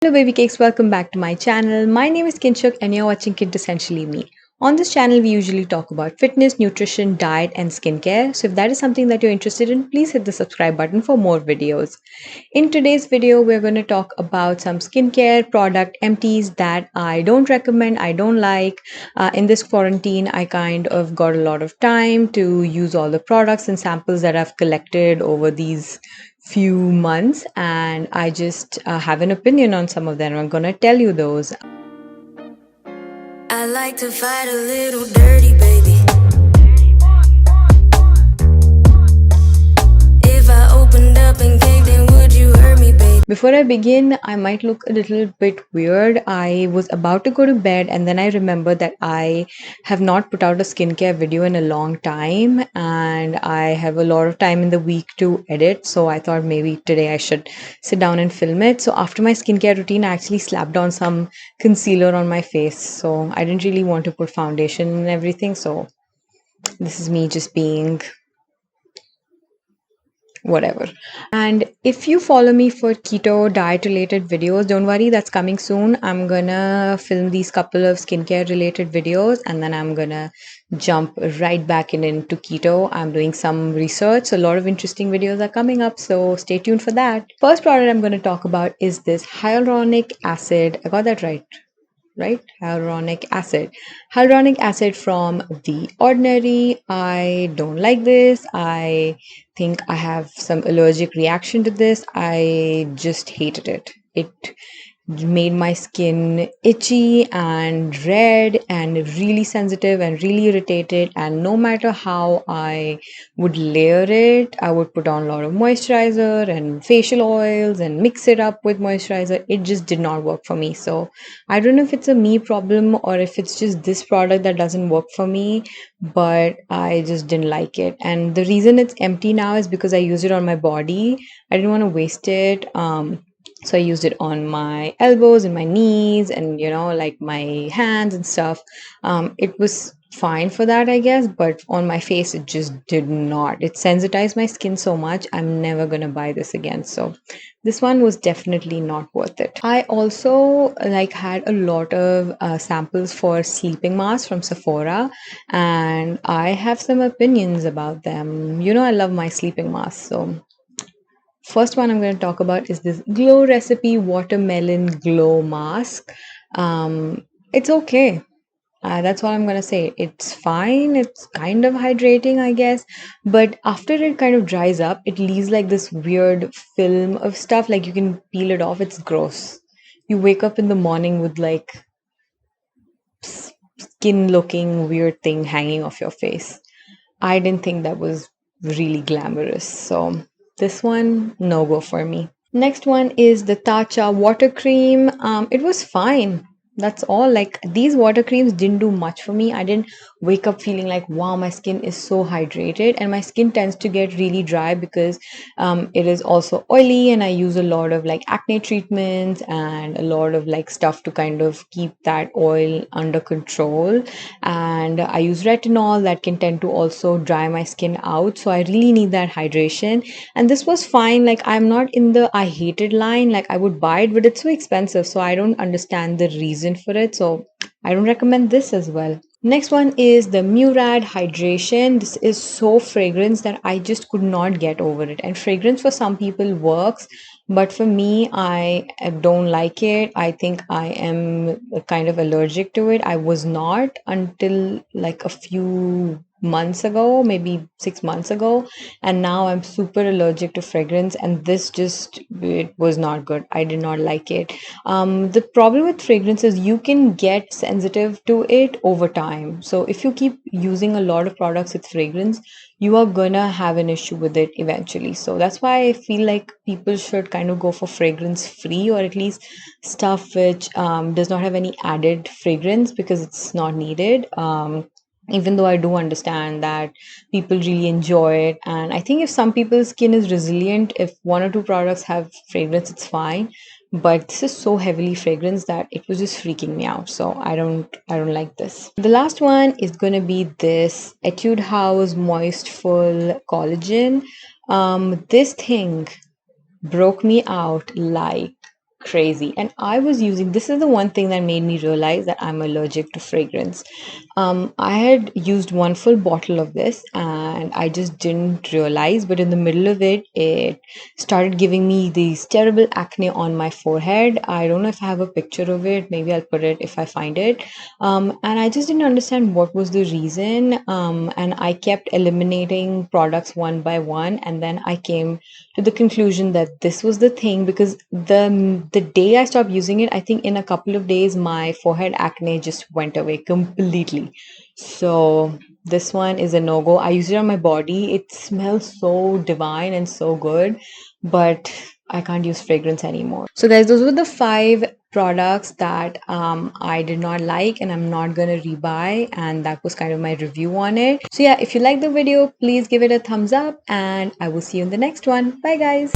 Hello baby cakes, welcome back to my channel. My name is Kinshuk and you're watching Quintessentially Me. On this channel, we usually talk about fitness, nutrition, diet, and skincare. So if that is something that you're interested in, please hit the subscribe button for more videos. In today's video, we're going to talk about some skincare product empties that I don't recommend, I don't like. In this quarantine, I kind of got a lot of time to use all the products and samples that I've collected over these few months, and I just have an opinion on some of them. I'm gonna tell you those. I like to fight a little dirty, baby. If I opened up and caved in, would you hurt me, baby? Before I begin, I might look a little bit weird. I was about to go to bed and then I remembered that I have not put out a skincare video in a long time and I have a lot of time in the week to edit. So I thought maybe today I should sit down and film it. So after my skincare routine, I actually slapped on some concealer on my face. So I didn't really want to put foundation and everything. So this is me just being whatever. And if you follow me for keto diet related videos, don't worry, that's coming soon. I'm gonna film these couple of skincare related videos and then I'm gonna jump right back into keto. I'm doing some research, a lot of interesting videos are coming up, so stay tuned for that. First product I'm going to talk about is this hyaluronic acid. I got that right? Hyaluronic acid. Hyaluronic acid from The Ordinary. I don't like this. I think I have some allergic reaction to this. I just hated it. It made my skin itchy and red and really sensitive and really irritated, and no matter how I would layer it, I would put on a lot of moisturizer and facial oils and mix it up with moisturizer, it just did not work for me. So I don't know if it's a me problem or if it's just this product that doesn't work for me, but I just didn't like it. And the reason it's empty now is because I use it on my body. I didn't want to waste it. So I used it on my elbows and my knees and, like my hands and stuff. It was fine for that, I guess, but on my face, it just did not. It sensitized my skin so much. I'm never going to buy this again. So this one was definitely not worth it. I also had a lot of samples for sleeping masks from Sephora, and I have some opinions about them. I love my sleeping masks. So first one I'm going to talk about is this Glow Recipe Watermelon Glow Mask. It's okay. That's all I'm going to say. It's fine. It's kind of hydrating, I guess. But after it kind of dries up, it leaves like this weird film of stuff. Like you can peel it off. It's gross. You wake up in the morning with like skin looking weird thing hanging off your face. I didn't think that was really glamorous. So this one, no go for me. Next one is the Tatcha water cream. It was fine. That's all. Like these water creams didn't do much for me. I didn't wake up feeling like, wow, my skin is so hydrated. And my skin tends to get really dry because it is also oily. And I use a lot of like acne treatments and a lot of like stuff to kind of keep that oil under control. And I use retinol that can tend to also dry my skin out. So I really need that hydration. And this was fine. Like I'm not in the I hated line. Like I would buy it, but it's so expensive. So I don't understand the reason for it. So I don't recommend this as well. Next one is the Murad Hydration. This is so fragrance that I just could not get over it. And fragrance for some people works, but for me, I don't like it. I think I am kind of allergic to it. I was not until like a few months ago, maybe 6 months ago, and now I'm super allergic to fragrance, and it was not good. I did not like it. The problem with fragrance is you can get sensitive to it over time. So if you keep using a lot of products with fragrance, you are gonna have an issue with it eventually. So that's why I feel like people should kind of go for fragrance free, or at least stuff which does not have any added fragrance because it's not needed. Even though I do understand that people really enjoy it. And I think if some people's skin is resilient, if one or two products have fragrance, it's fine. But this is so heavily fragrance that it was just freaking me out. So I don't like this. The last one is gonna be this Etude House Moistfull Collagen. This thing broke me out like crazy. And I was using, this is the one thing that made me realize that I'm allergic to fragrance. I had used one full bottle of this and I just didn't realize, but in the middle of it, it started giving me these terrible acne on my forehead. I don't know if I have a picture of it. Maybe I'll put it if I find it. And I just didn't understand what was the reason. And I kept eliminating products one by one. And then I came to the conclusion that this was the thing, because the day I stopped using it, I think in a couple of days my forehead acne just went away completely. So this one is a no-go. I use it on my body. It smells so divine and so good, but I can't use fragrance anymore. So guys, those were the 5 products that I did not like and I'm not gonna rebuy, and that was kind of my review on it. So yeah, if you like the video, please give it a thumbs up and I will see you in the next one. Bye guys.